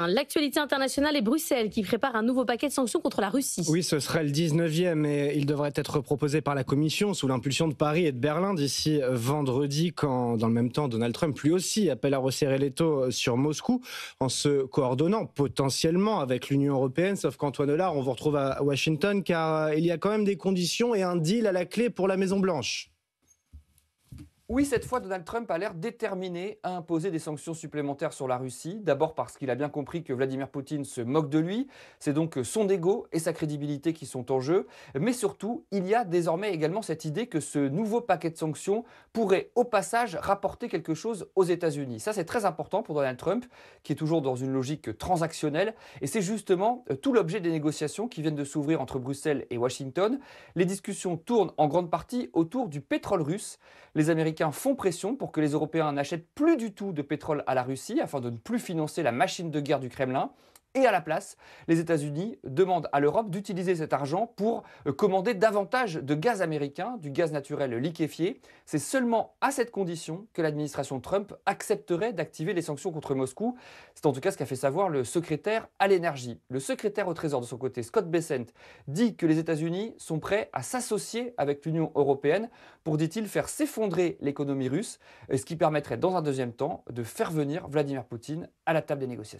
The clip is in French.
L'actualité internationale est Bruxelles qui prépare un nouveau paquet de sanctions contre la Russie. Oui, ce serait le 19e et il devrait être proposé par la Commission sous l'impulsion de Paris et de Berlin d'ici vendredi, quand dans le même temps Donald Trump lui aussi appelle à resserrer l'étau sur Moscou en se coordonnant potentiellement avec l'Union européenne. Sauf qu'Antoine Hollard, on vous retrouve à Washington car il y a quand même des conditions et un deal à la clé pour la Maison-Blanche. Oui, cette fois, Donald Trump a l'air déterminé à imposer des sanctions supplémentaires sur la Russie. D'abord parce qu'il a bien compris que Vladimir Poutine se moque de lui. C'est donc son ego et sa crédibilité qui sont en jeu. Mais surtout, il y a désormais également cette idée que ce nouveau paquet de sanctions pourrait au passage rapporter quelque chose aux États-Unis. Ça, c'est très important pour Donald Trump, qui est toujours dans une logique transactionnelle. Et c'est justement tout l'objet des négociations qui viennent de s'ouvrir entre Bruxelles et Washington. Les discussions tournent en grande partie autour du pétrole russe. Les Américains font pression pour que les Européens n'achètent plus du tout de pétrole à la Russie afin de ne plus financer la machine de guerre du Kremlin. Et à la place, les États-Unis demandent à l'Europe d'utiliser cet argent pour commander davantage de gaz américain, du gaz naturel liquéfié. C'est seulement à cette condition que l'administration Trump accepterait d'activer les sanctions contre Moscou. C'est en tout cas ce qu'a fait savoir le secrétaire à l'énergie. Le secrétaire au Trésor de son côté, Scott Bessent, dit que les États-Unis sont prêts à s'associer avec l'Union européenne pour, dit-il, faire s'effondrer l'économie russe, ce qui permettrait dans un deuxième temps de faire venir Vladimir Poutine à la table des négociations.